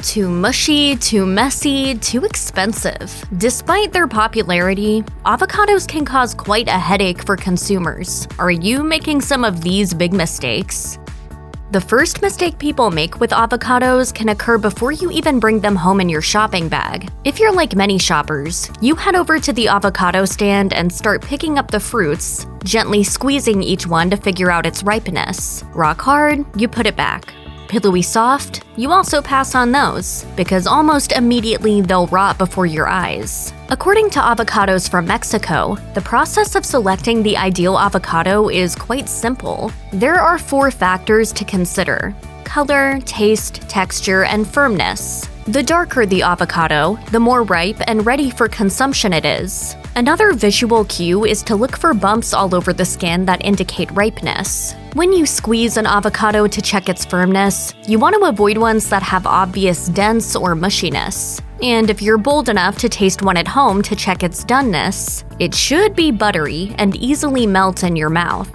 Too mushy, too messy, too expensive. Despite their popularity, avocados can cause quite a headache for consumers. Are you making some of these big mistakes? The first mistake people make with avocados can occur before you even bring them home in your shopping bag. If you're like many shoppers, you head over to the avocado stand and start picking up the fruits, gently squeezing each one to figure out its ripeness. Rock hard, you put it back. Pillowy soft, you also pass on those, because almost immediately they'll rot before your eyes. According to Avocados from Mexico, the process of selecting the ideal avocado is quite simple. There are 4 factors to consider: color, taste, texture, and firmness. The darker the avocado, the more ripe and ready for consumption it is. Another visual cue is to look for bumps all over the skin that indicate ripeness. When you squeeze an avocado to check its firmness, you want to avoid ones that have obvious dents or mushiness. And if you're bold enough to taste one at home to check its doneness, it should be buttery and easily melt in your mouth.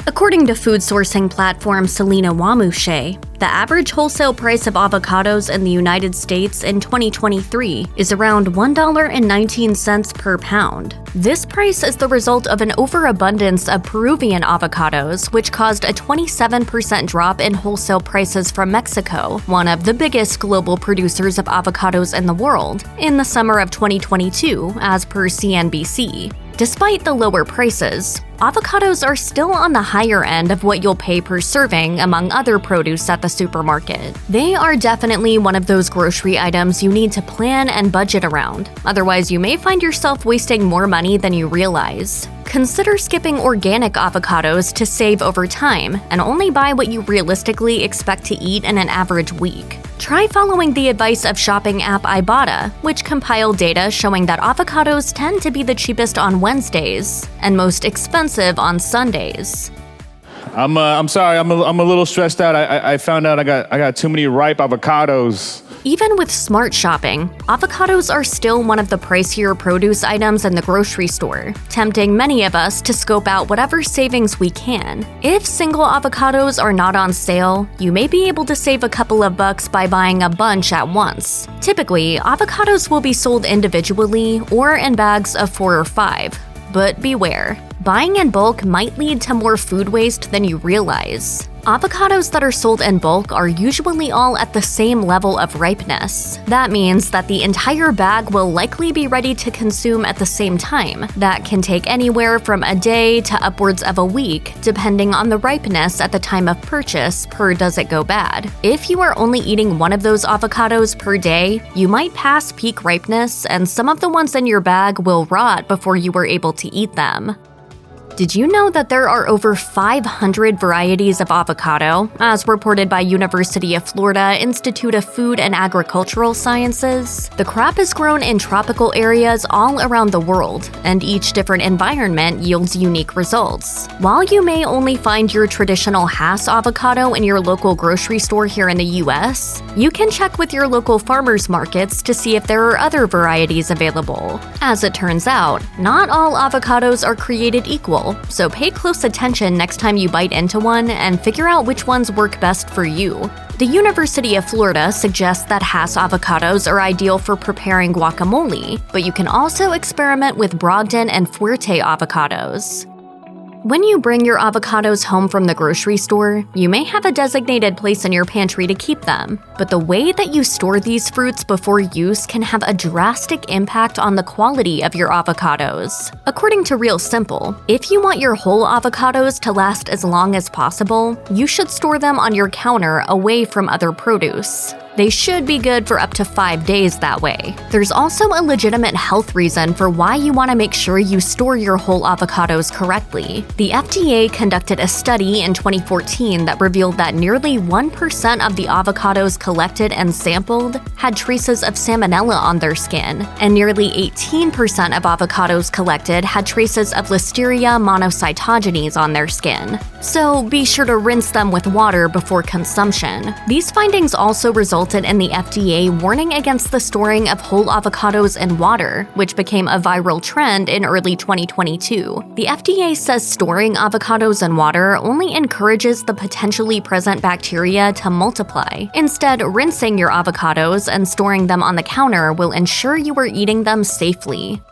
According to food sourcing platform Selena Wamushe, the average wholesale price of avocados in the United States in 2023 is around $1.19 per pound. This price is the result of an overabundance of Peruvian avocados, which caused a 27% drop in wholesale prices from Mexico, one of the biggest global producers of avocados in the world, in the summer of 2022, as per CNBC. Despite the lower prices, avocados are still on the higher end of what you'll pay per serving among other produce at the supermarket. They are definitely one of those grocery items you need to plan and budget around, otherwise you may find yourself wasting more money than you realize. Consider skipping organic avocados to save over time and only buy what you realistically expect to eat in an average week. Try following the advice of shopping app Ibotta, which compiled data showing that avocados tend to be the cheapest on Wednesdays and most expensive on Sundays. I'm sorry, I'm a little stressed out. I found out I got too many ripe avocados. Even with smart shopping, avocados are still one of the pricier produce items in the grocery store, tempting many of us to scope out whatever savings we can. If single avocados are not on sale, you may be able to save a couple of bucks by buying a bunch at once. Typically, avocados will be sold individually or in bags of 4 or 5. But beware, buying in bulk might lead to more food waste than you realize. Avocados that are sold in bulk are usually all at the same level of ripeness. That means that the entire bag will likely be ready to consume at the same time. That can take anywhere from a day to upwards of a week, depending on the ripeness at the time of purchase per does it go bad. If you are only eating one of those avocados per day, you might pass peak ripeness and some of the ones in your bag will rot before you are able to eat them. Did you know that there are over 500 varieties of avocado, as reported by University of Florida Institute of Food and Agricultural Sciences? The crop is grown in tropical areas all around the world, and each different environment yields unique results. While you may only find your traditional Hass avocado in your local grocery store here in the US, you can check with your local farmers markets to see if there are other varieties available. As it turns out, not all avocados are created equal. So pay close attention next time you bite into one and figure out which ones work best for you. The University of Florida suggests that Hass avocados are ideal for preparing guacamole, but you can also experiment with Brogdon and Fuerte avocados. When you bring your avocados home from the grocery store, you may have a designated place in your pantry to keep them, but the way that you store these fruits before use can have a drastic impact on the quality of your avocados. According to Real Simple, if you want your whole avocados to last as long as possible, you should store them on your counter away from other produce. They should be good for up to 5 days that way. There's also a legitimate health reason for why you want to make sure you store your whole avocados correctly. The FDA conducted a study in 2014 that revealed that nearly 1% of the avocados collected and sampled had traces of salmonella on their skin, and nearly 18% of avocados collected had traces of Listeria monocytogenes on their skin. So be sure to rinse them with water before consumption. These findings also resulted in the FDA warning against the storing of whole avocados in water, which became a viral trend in early 2022. The FDA says storing avocados in water only encourages the potentially present bacteria to multiply. Instead, rinsing your avocados and storing them on the counter will ensure you are eating them safely.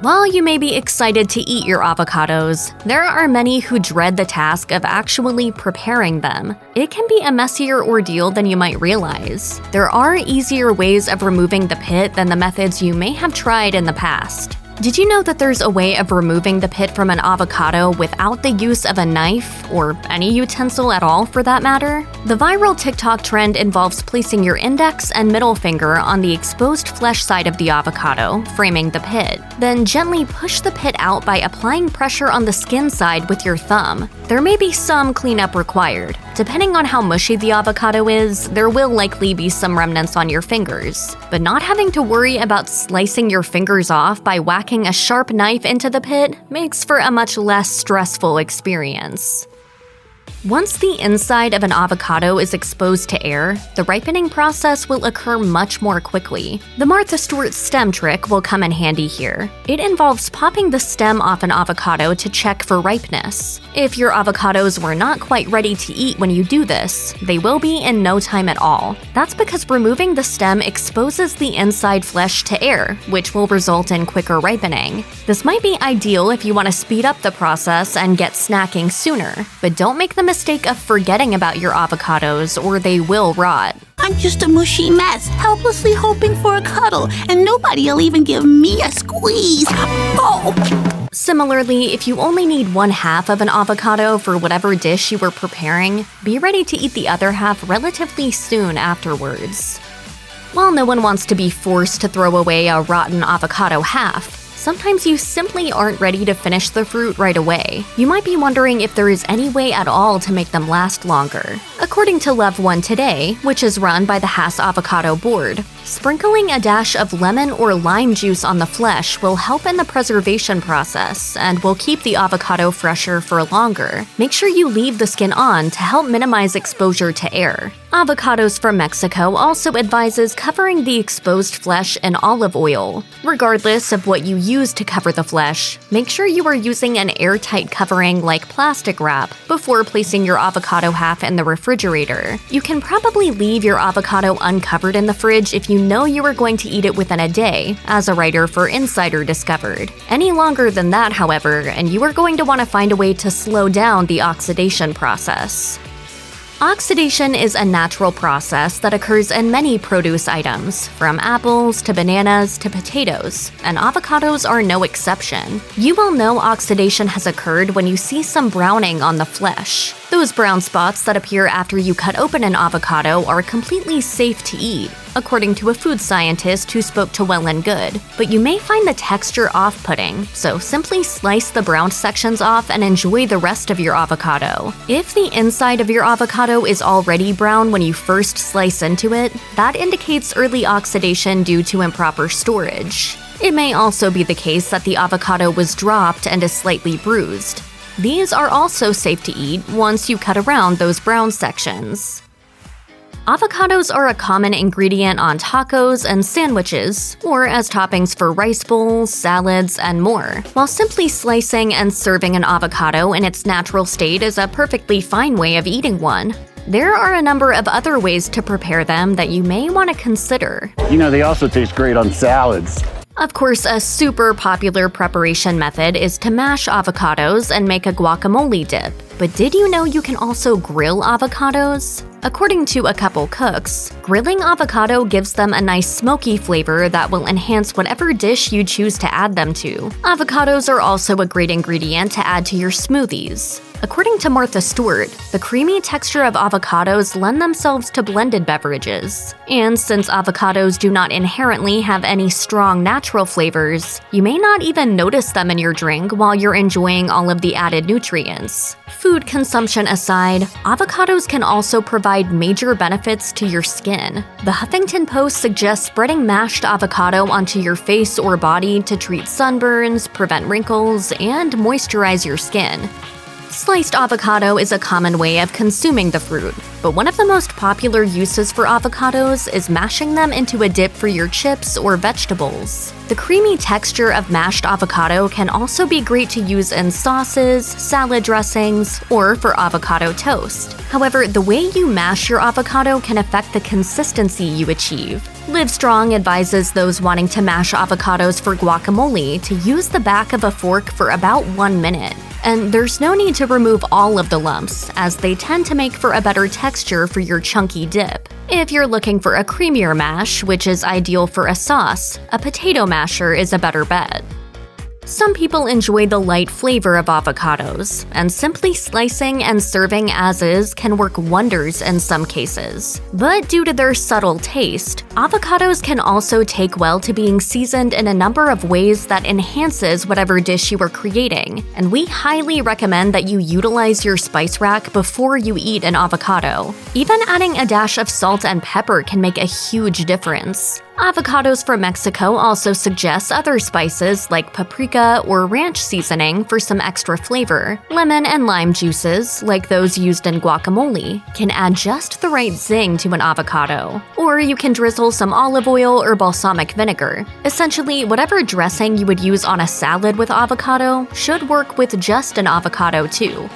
While you may be excited to eat your avocados, there are many who dread the task of actually preparing them. It can be a messier ordeal than you might realize. There are easier ways of removing the pit than the methods you may have tried in the past. Did you know that there's a way of removing the pit from an avocado without the use of a knife, or any utensil at all for that matter? The viral TikTok trend involves placing your index and middle finger on the exposed flesh side of the avocado, framing the pit. Then gently push the pit out by applying pressure on the skin side with your thumb. There may be some cleanup required. Depending on how mushy the avocado is, there will likely be some remnants on your fingers. But not having to worry about slicing your fingers off by whacking a sharp knife into the pit makes for a much less stressful experience. Once the inside of an avocado is exposed to air, the ripening process will occur much more quickly. The Martha Stewart stem trick will come in handy here. It involves popping the stem off an avocado to check for ripeness. If your avocados were not quite ready to eat when you do this, they will be in no time at all. That's because removing the stem exposes the inside flesh to air, which will result in quicker ripening. This might be ideal if you want to speed up the process and get snacking sooner, but don't make the mistake of forgetting about your avocados or they will rot. I'm just a mushy mess, helplessly hoping for a cuddle, and nobody'll even give me a squeeze. Oh! Similarly, if you only need one half of an avocado for whatever dish you were preparing, be ready to eat the other half relatively soon afterwards. While no one wants to be forced to throw away a rotten avocado half, sometimes you simply aren't ready to finish the fruit right away. You might be wondering if there is any way at all to make them last longer. According to Love One Today, which is run by the Hass Avocado Board, sprinkling a dash of lemon or lime juice on the flesh will help in the preservation process and will keep the avocado fresher for longer. Make sure you leave the skin on to help minimize exposure to air. Avocados from Mexico also advises covering the exposed flesh in olive oil. Regardless of what you use to cover the flesh, make sure you are using an airtight covering like plastic wrap before placing your avocado half in the refrigerator. You can probably leave your avocado uncovered in the fridge if you know you are going to eat it within a day, as a writer for Insider discovered. Any longer than that, however, and you are going to want to find a way to slow down the oxidation process. Oxidation is a natural process that occurs in many produce items, from apples to bananas to potatoes, and avocados are no exception. You will know oxidation has occurred when you see some browning on the flesh. Those brown spots that appear after you cut open an avocado are completely safe to eat, according to a food scientist who spoke to Well and Good, but you may find the texture off-putting, so simply slice the brown sections off and enjoy the rest of your avocado. If the inside of your avocado is already brown when you first slice into it, that indicates early oxidation due to improper storage. It may also be the case that the avocado was dropped and is slightly bruised. These are also safe to eat once you cut around those brown sections. Avocados are a common ingredient on tacos and sandwiches, or as toppings for rice bowls, salads, and more. While simply slicing and serving an avocado in its natural state is a perfectly fine way of eating one, there are a number of other ways to prepare them that you may want to consider. You know, they also taste great on salads. Of course, a super popular preparation method is to mash avocados and make a guacamole dip. But did you know you can also grill avocados? According to a couple cooks, grilling avocado gives them a nice smoky flavor that will enhance whatever dish you choose to add them to. Avocados are also a great ingredient to add to your smoothies. According to Martha Stewart, the creamy texture of avocados lend themselves to blended beverages. And since avocados do not inherently have any strong natural flavors, you may not even notice them in your drink while you're enjoying all of the added nutrients. Food consumption aside, avocados can also provide major benefits to your skin. The Huffington Post suggests spreading mashed avocado onto your face or body to treat sunburns, prevent wrinkles, and moisturize your skin. Sliced avocado is a common way of consuming the fruit. but one of the most popular uses for avocados is mashing them into a dip for your chips or vegetables. The creamy texture of mashed avocado can also be great to use in sauces, salad dressings, or for avocado toast. However, the way you mash your avocado can affect the consistency you achieve. Livestrong advises those wanting to mash avocados for guacamole to use the back of a fork for about 1 minute. And there's no need to remove all of the lumps, as they tend to make for a better texture for your chunky dip. If you're looking for a creamier mash, which is ideal for a sauce, a potato masher is a better bet. Some people enjoy the light flavor of avocados, and simply slicing and serving as is can work wonders in some cases. But due to their subtle taste, avocados can also take well to being seasoned in a number of ways that enhances whatever dish you are creating, and we highly recommend that you utilize your spice rack before you eat an avocado. Even adding a dash of salt and pepper can make a huge difference. Avocados from Mexico also suggest other spices like paprika or ranch seasoning for some extra flavor. Lemon and lime juices, like those used in guacamole, can add just the right zing to an avocado. Or you can drizzle some olive oil or balsamic vinegar. Essentially, whatever dressing you would use on a salad with avocado should work with just an avocado too.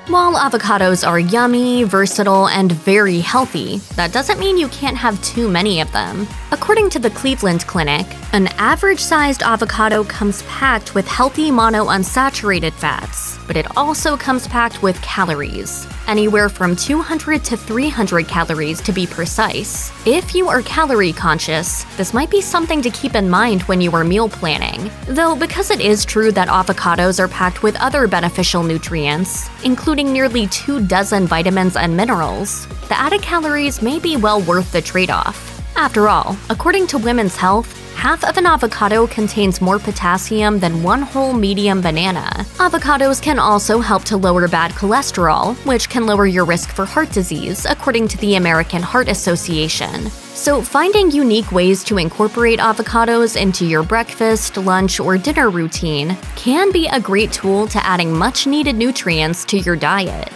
While avocados are yummy, versatile, and very healthy, that doesn't mean you can't have too many of them. According to the Cleveland Clinic, an average-sized avocado comes packed with healthy monounsaturated fats, but it also comes packed with calories, anywhere from 200 to 300 calories to be precise. If you are calorie conscious, this might be something to keep in mind when you are meal planning. Though because it is true that avocados are packed with other beneficial nutrients, including nearly 24 vitamins and minerals, the added calories may be well worth the trade-off. After all, according to Women's Health, half of an avocado contains more potassium than one whole medium banana. Avocados can also help to lower bad cholesterol, which can lower your risk for heart disease, according to the American Heart Association. So finding unique ways to incorporate avocados into your breakfast, lunch, or dinner routine can be a great tool to adding much-needed nutrients to your diet.